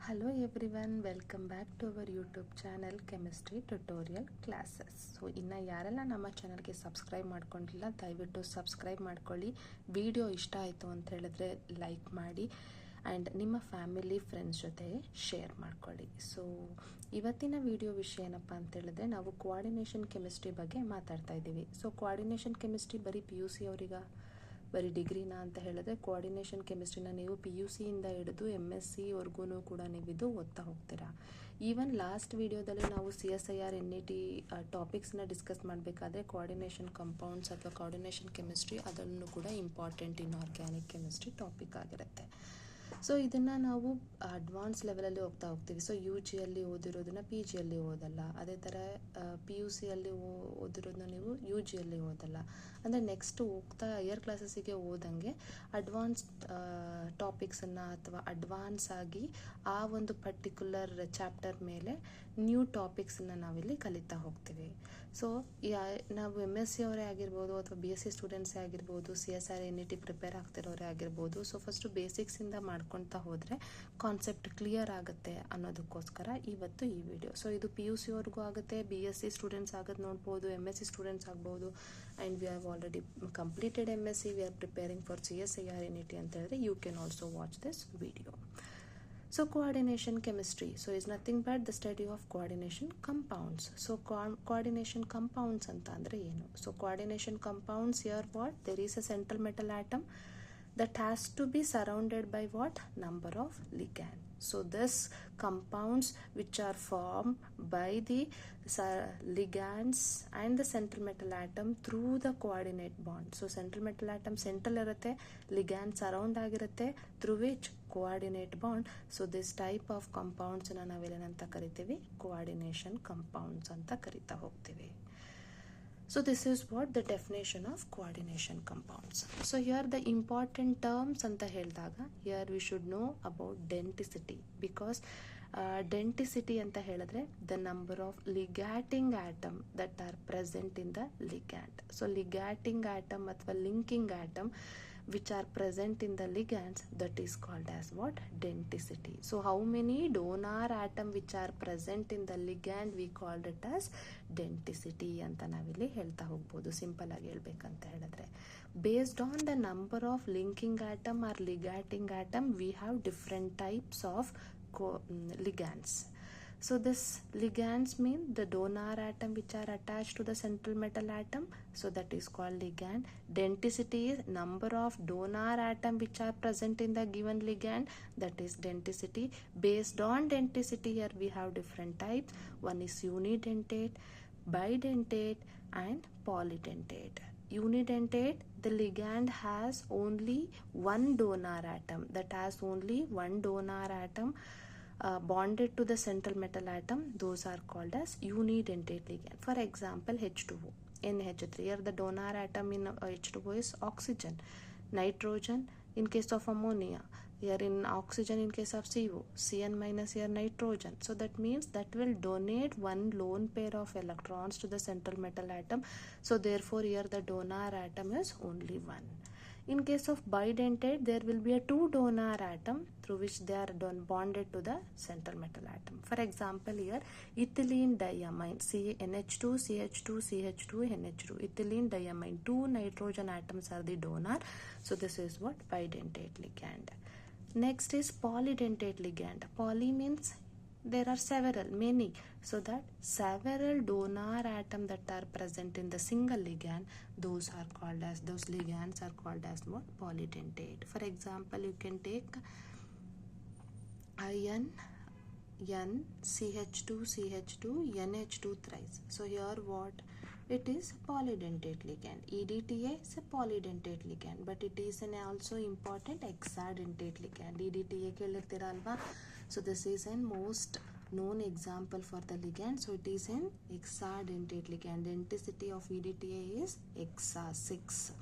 Hello everyone, welcome back to our YouTube channel Chemistry Tutorial Classes. So ಇನ್ನು ಯಾರೆಲ್ಲ ನಮ್ಮ ಚಾನಲ್ಗೆ ಸಬ್ಸ್ಕ್ರೈಬ್ ಮಾಡ್ಕೊಂಡಿಲ್ಲ ದಯವಿಟ್ಟು ಸಬ್ಸ್ಕ್ರೈಬ್ ಮಾಡ್ಕೊಳ್ಳಿ. ವಿಡಿಯೋ ಇಷ್ಟ ಆಯಿತು ಅಂತ ಹೇಳಿದ್ರೆ ಲೈಕ್ ಮಾಡಿ ಆ್ಯಂಡ್ ನಿಮ್ಮ ಫ್ಯಾಮಿಲಿ ಫ್ರೆಂಡ್ಸ್ ಜೊತೆ ಶೇರ್ ಮಾಡ್ಕೊಳ್ಳಿ. ಸೊ ಇವತ್ತಿನ ವಿಡಿಯೋ ವಿಷಯ ಏನಪ್ಪ ಅಂತ ಹೇಳಿದ್ರೆ ನಾವು ಕೋಆರ್ಡಿನೇಷನ್ ಕೆಮಿಸ್ಟ್ರಿ ಬಗ್ಗೆ ಮಾತಾಡ್ತಾ ಇದ್ದೀವಿ. ಸೊ ಕೋಆರ್ಡಿನೇಷನ್ ಕೆಮಿಸ್ಟ್ರಿ ಬರೀ PUC ಅವರಿಗ ಬರೀ ಡಿಗ್ರಿನ ಅಂತ ಹೇಳಿದ್ರೆ ಕೋಆರ್ಡಿನೇಷನ್ ಕೆಮಿಸ್ಟ್ರಿನ ನೀವು PUC ಇಂದ ಹಿಡಿದು MSc ವರ್ಗೂ ಕೂಡ ನೀವಿದು ಓದ್ತಾ ಹೋಗ್ತೀರಾ. ಈವನ್ ಲಾಸ್ಟ್ ವಿಡಿಯೋದಲ್ಲಿ ನಾವು CSIR NET ಟಾಪಿಕ್ಸ್ನ ಡಿಸ್ಕಸ್ ಮಾಡಬೇಕಾದ್ರೆ ಕೋಆರ್ಡಿನೇಷನ್ ಕಂಪೌಂಡ್ಸ್ ಅಥವಾ ಕೋಆರ್ಡಿನೇಷನ್ ಕೆಮಿಸ್ಟ್ರಿ ಅದನ್ನು ಕೂಡ important in organic chemistry topic ಆಗಿರುತ್ತೆ. ಸೊ ಇದನ್ನು ನಾವು ಅಡ್ವಾನ್ಸ್ ಲೆವೆಲಲ್ಲಿ ಹೋಗ್ತಾ ಹೋಗ್ತೀವಿ. ಸೊ UGಯಲ್ಲಿ ಓದಿರೋದನ್ನ PGಯಲ್ಲಿ ಓದಲ್ಲ, ಅದೇ ಥರ PUCಯಲ್ಲಿ ಓದಿರೋದನ್ನ ನೀವು UGಯಲ್ಲಿ ಓದಲ್ಲ. ಅಂದರೆ ನೆಕ್ಸ್ಟ್ ಹೋಗ್ತಾ ಹೈಯರ್ ಕ್ಲಾಸಸ್ಸಿಗೆ ಓದಂಗೆ ಅಡ್ವಾನ್ಸ್ ಟಾಪಿಕ್ಸನ್ನು ಅಥವಾ ಅಡ್ವಾನ್ಸ್ ಆಗಿ ಆ ಒಂದು ಪರ್ಟಿಕ್ಯುಲರ್ ಚಾಪ್ಟರ್ ಮೇಲೆ ನ್ಯೂ ಟಾಪಿಕ್ಸನ್ನು ನಾವಿಲ್ಲಿ ಕಲಿತಾ ಹೋಗ್ತೀವಿ. ಸೊ ನಾವು MSc ಅವರೇ ಆಗಿರ್ಬೋದು ಅಥವಾ BSc ಸ್ಟೂಡೆಂಟ್ಸೇ ಆಗಿರ್ಬೋದು, CSIR NET ಪ್ರಿಪೇರ್ ಆಗ್ತಿರೋರೇ ಆಗಿರ್ಬೋದು. ಸೊ ಫಸ್ಟು ಬೇಸಿಕ್ಸಿಂದ ಮಾಡ್ಕೊಳ್ತಾ ಹೋದರೆ ಕಾನ್ಸೆಪ್ಟ್ ಕ್ಲಿಯರ್ ಆಗುತ್ತೆ ಅನ್ನೋದಕ್ಕೋಸ್ಕರ ಇವತ್ತು ಈ ವಿಡಿಯೋ. ಸೊ ಇದು PUC ಅವ್ರಿಗೂ ಆಗುತ್ತೆ, BSc ಸ್ಟೂಡೆಂಟ್ಸ್ ಆಗೋದು ನೋಡ್ಬೋದು, MSc ಸ್ಟೂಡೆಂಟ್ಸ್ ಆಗ್ಬೋದು. And we have already completed MSc, we are preparing for CSIR NET ಅಂತ ಹೇಳಿದ್ರೆ you can also watch this video. So coordination chemistry, so is nothing but the study of coordination compounds. So coordination compounds anta andre enu? So coordination compounds, here what, there is a central metal atom that has to be surrounded by what, number of ligand. So this compounds which are formed by the ligands and the central metal atom through the coordinate bond. So central metal atom central irutte, ligand surround agirutte, through which coordinate bond. So this type of compounds na navelenanta karitivi, coordination compounds anta karita hogtivi. So this is what the definition of coordination compounds. So here the important terms anta helidaga, here we should know about denticity, because denticity anta ಹೇಳಿದ್ರೆ the number of ligating atom that are present in the ligand. So ligating atom ಅಥವಾ linking atom which are present in the ligands, that is called as what, denticity. So how many donor atom which are present in the ligand, we called it as denticity ಅಂತ ನಾವಿಲ್ಲಿ ಹೇಳ್ತಾ ಹೋಗ್ಬೋದು. Simple ಆಗಿ ಹೇಳ್ಬೇಕಂತ ಹೇಳಿದ್ರೆ based on the number of linking atom or ligating atom, we have different types of ligands. So this ligands mean the donor atom which are attached to the central metal atom, so that is called ligand. Denticity is number of donor atom which are present in the given ligand, that is denticity. Based on denticity, here we have different types. One is unidentate, bidentate and polydentate. Unidentate, the ligand has only one donor atom, that has only one donor atom bonded to the central metal atom. Those are called as unidentate ligand. For example, H2O, NH3. Here the donor atom in H2O is oxygen, nitrogen in case of ammonia, here in oxygen in case of CO, Cn minus, here nitrogen. So that means that will donate one lone pair of electrons to the central metal atom. So therefore here the donor atom is only one. In case of bidentate, there will be a two donor atom through which they are bonded to the central metal atom. For example, here ethylene diamine, NH2 CH2 CH2 NH2, ethylene diamine, two nitrogen atoms are the donor. So this is what, bidentate ligand. Next is polydentate ligand. Poly means there are several, many, so that several donor atom that are present in the single ligand, those ligands are called as what, polydentate. For example, you can take iron N CH2 CH2 NH2 thrice. So here what, it is polydentate ligand. EDTA is a polydentate ligand, but it is an also important hexadentate ligand. EDTA kelirtira alva. So this is a most known example for the ligand. So it is an hexadentate ligand. Denticity of EDTA is hexa 6.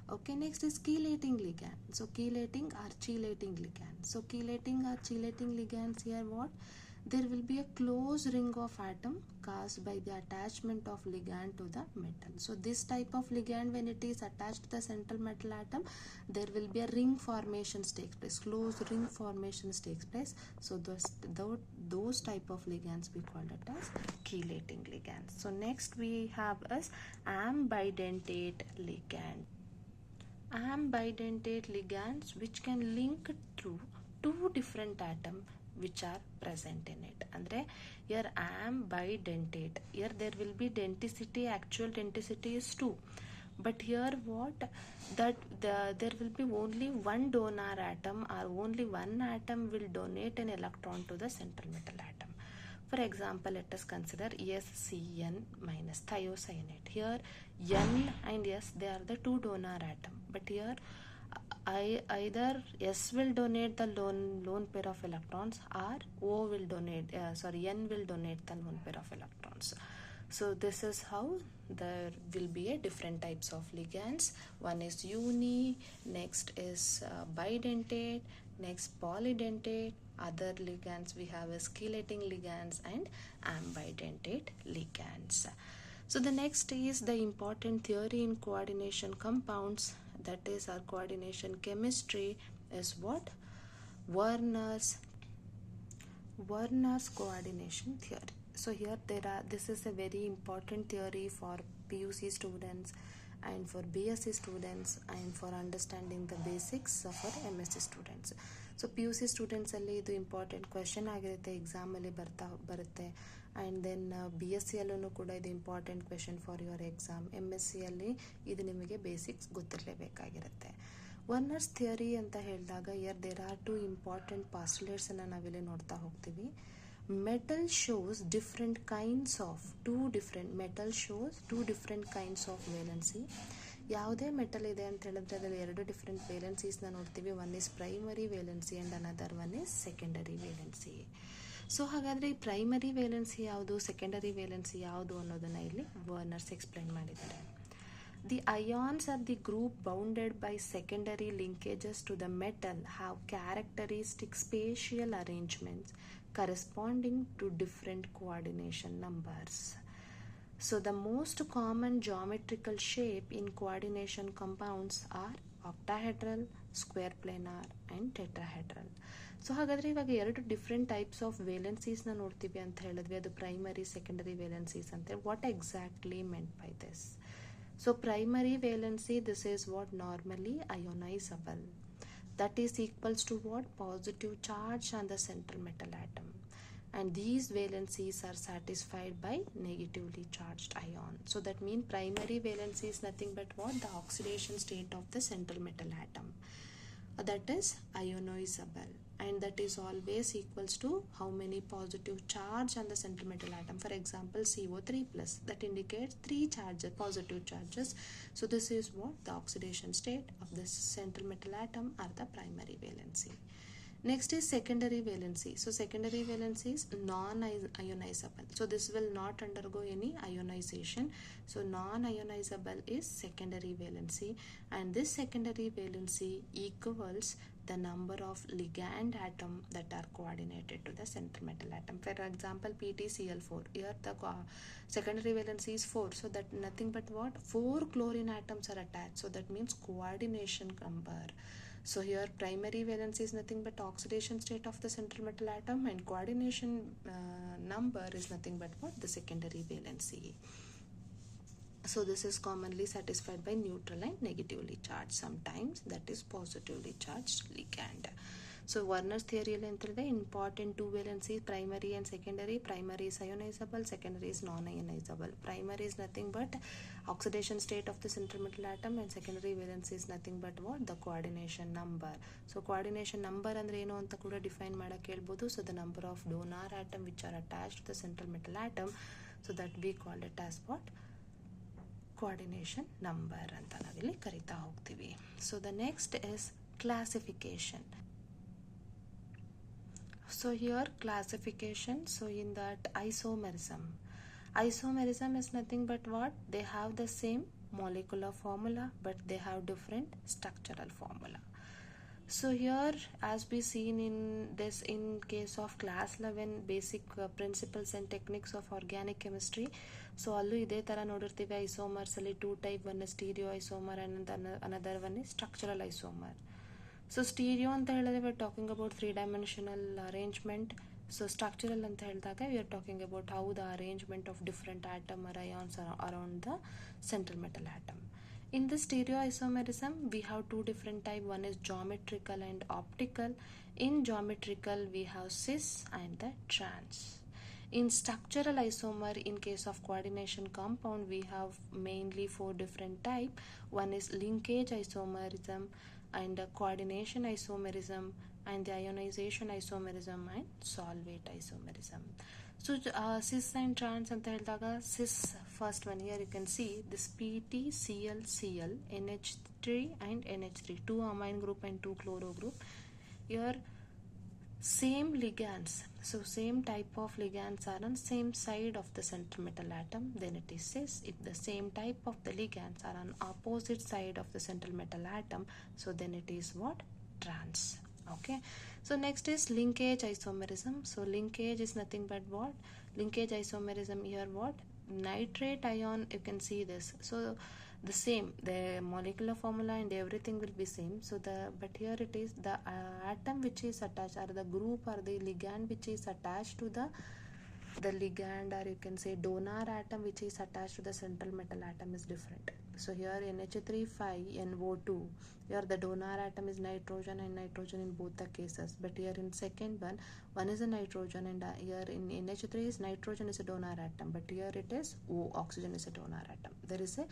Okay, next is chelating ligand. So chelating or chelating ligand. So chelating or chelating ligands, here what, there will be a close ring of atom caused by the attachment of ligand to the metal. So this type of ligand, when it is attached to the central metal atom, there will be a ring formations takes place, close ring formations takes place. So those type of ligands we call it as chelating ligands. So next we have as ambidentate ligand. Ambidentate ligands which can link to two different atoms which are present in it. Andre here ambidentate, here there will be denticity, actual denticity is 2, but here what, that there will be only one donor atom, or only one atom will donate an electron to the central metal atom. For example, let us consider SCN minus thiocyanate. Here N and S, they are the two donor atom, but here either S will donate the lone pair of electrons, or O will donate, N will donate the lone pair of electrons. So this is how there will be a different types of ligands. One is uni, next is bidentate, next polydentate. Other ligands we have is chelating ligands and ambidentate ligands. So the next is the important theory in coordination compounds, that is our coordination chemistry, is what? Werner's coordination theory. So here this is a very important theory for PUC students and for BSc students and for understanding the basics of our MSc students. So PUC students alli idu important question ಆಗಿರುತ್ತೆ, exam ಅಲ್ಲಿ ಬರುತ್ತೆ. And then BSc ಅಲ್ಲೂ ಕೂಡ ಇದು important question for your exam. MSc ಅಲ್ಲಿ ಇದು ನಿಮಗೆ basics ಗೊತ್ತಿರಲೇಬೇಕಾಗಿರುತ್ತೆ. ವರ್ನರ್ಸ್ theory ಅಂತ ಹೇಳಿದಾಗ ದೇರ್ ಆರ್ ಟು ಇಂಪಾರ್ಟೆಂಟ್ ಪಾಸ್ಟುಲೇಟ್ಸನ್ನು ನಾವಿಲ್ಲಿ ನೋಡ್ತಾ ಹೋಗ್ತೀವಿ. Metal shows different kinds of two different kinds of valency. ಯಾವುದೇ ಮೆಟಲ್ ಇದೆ ಅಂತ ಹೇಳಿದ್ರೆ ಅದರಲ್ಲಿ ಎರಡು ಡಿಫ್ರೆಂಟ್ ವೇಲೆನ್ಸೀಸ್ನ ನೋಡ್ತೀವಿ. One is primary valency and another one is secondary valency. So ಹಾಗಾದರೆ ಈ ಪ್ರೈಮರಿ ವೇಲೆನ್ಸಿ ಯಾವುದು, ಸೆಕೆಂಡರಿ ವೇಲೆನ್ಸಿ ಯಾವುದು ಅನ್ನೋದನ್ನು ಇಲ್ಲಿ ವರ್ನರ್ಸ್ ಎಕ್ಸ್ಪ್ಲೈನ್ ಮಾಡಿದ್ದಾರೆ. The ions are the group bounded by secondary linkages to the metal have characteristic spatial arrangements corresponding to different coordination numbers. So the most common geometrical shape in coordination compounds are octahedral, square planar and tetrahedral. So ಹಾಗಾದರೆ ಇವಾಗ ಎರಡು different types of ವೇಲೆನ್ಸೀಸ್ನ ನೋಡ್ತೀವಿ ಅಂತ ಹೇಳಿದ್ವಿ. ಅದು primary secondary valencies ಅಂತ. What exactly made by this? So primary valency, this is what normally ionizable. That is equals to what? Positive charge on the central metal atom. And these valencies are satisfied by negatively charged ion. So that means primary valency is nothing but what? The oxidation state of the central metal atom. That is ionizable. And that is always equals to how many positive charge on the central metal atom. For example, CO3 plus, that indicates 3 charges, positive charges. So this is what? The oxidation state of this central metal atom or the primary valency. Next is secondary valency. So secondary valency is non-ionizable. So this will not undergo any ionization. So non-ionizable is secondary valency, and this secondary valency equals the number of ligand atom that are coordinated to the central metal atom. For example, PtCl4. Here the secondary valency is 4. So that nothing but what? 4 chlorine atoms are attached. So that means coordination number. So here primary valency is nothing but oxidation state of the central metal atom, and coordination number is nothing but what? The secondary valency. So this is commonly satisfied by neutral and negatively charged. Sometimes that is positively charged ligand. So Werner's theory ಅಲ್ಲಿ ಅಂತಂದ್ರೆ important two valency, primary and secondary. Primary is ionizable, secondary is non-ionizable. Primary is nothing but oxidation state of the central metal atom, and secondary valency is nothing but what? The coordination number. So coordination number ಅಂದ್ರೆ ಏನು ಅಂತ ಕೂಡ define ಮಾಡಕ್ಕೆ ಹೇಳ್ಬೋದು. So the number of donor atom which are attached to the central metal atom, so that we call it as what? Coordination number ಅಂತ ನಾವಿಲ್ಲಿ ಕರಿತಾ ಹೋಗ್ತೀವಿ. So the next is classification. So here classification, so in that isomerism is nothing but what? They have the same molecular formula but they have different structural formula. So here, as we seen in this, in case of class 11 basic principles and techniques of organic chemistry, so ಅಲ್ಲೂ ಇದೇ ಥರ ನೋಡಿರ್ತೀವಿ. Isomers ಅಲ್ಲಿ two type, one stereoisomer and another one is structural isomer. So stereo ಅಂತ ಹೇಳಿದ್ರೆ we are talking about 3-dimensional arrangement. So structural ಅಂತ ಹೇಳಿದಾಗ we are talking about how the arrangement of different atom or ions around the central metal atom. In the stereoisomerism, we have two different types. One is geometrical and optical. In geometrical, we have cis and the trans. In structural isomer, in case of coordination compound, we have mainly four different types. One is linkage isomerism and coordination isomerism and the ionization isomerism and solvate isomerism. So cis and trans anta helidaga, cis first one, here you can see this PTCl NH3 and NH3, two amine group and two chloro group. Here same ligands, so same type of ligands are on same side of the central metal atom, then it is cis. If the same type of the ligands are on opposite side of the central metal atom, so then it is what? Trans. Okay, so next is linkage isomerism. So linkage is nothing but what? Linkage isomerism, here what? Nitrate ion, you can see this. So the same, the molecular formula and everything will be same. So but here it is the atom which is attached, or the group or the ligand which is attached to the ligand, or you can say donor atom which is attached to the central metal atom is different. So here NH3 5NO2, here the donor atom is nitrogen and nitrogen in both the cases, but here in second one is a nitrogen, and here in NH3 is nitrogen is a donor atom, but here it is oxygen is a donor atom. There is a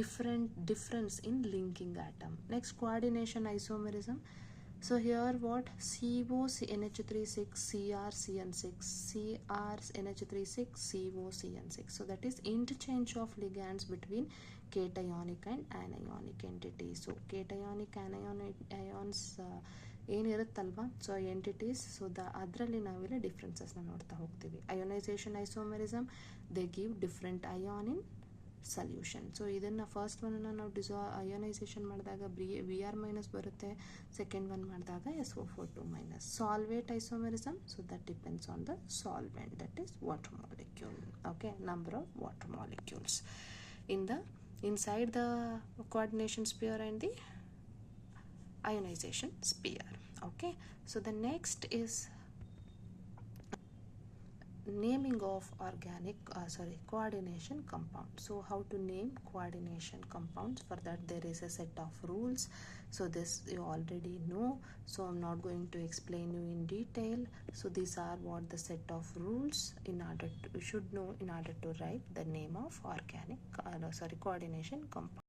difference in linking atom. Next, coordination isomerism. So here what? CO NH36 Cr CN6, Cr NH36 CO CN6. So that is interchange of ligands between cationic and anionic entities. So cationic anionic ions ಏನಿರುತ್ತಲ್ವಾ, so entities, so ಅದರಲ್ಲಿ ನಾವೆಲ್ಲ ಡಿಫ್ರೆನ್ಸಸ್ನ ನೋಡ್ತಾ ಹೋಗ್ತೀವಿ. Ionisation isomerism, they give different ion in solution. So ಇದನ್ನು first ಒನ್ನ ನಾವು ionisation ಮಾಡಿದಾಗ Br- ಬರುತ್ತೆ, ಸೆಕೆಂಡ್ ಒನ್ ಮಾಡಿದಾಗ SO4 - solvate isomerism, so that depends on the solvent, that is water molecule. Okay, number of water molecules inside the coordination sphere and the ionization sphere. Okay, so the next is naming of coordination compounds. So how to name coordination compounds? For that there is a set of rules. So this you already know, so I'm not going to explain you in detail. So these are what the set of rules in order to, you should know in order to write the name of coordination compound.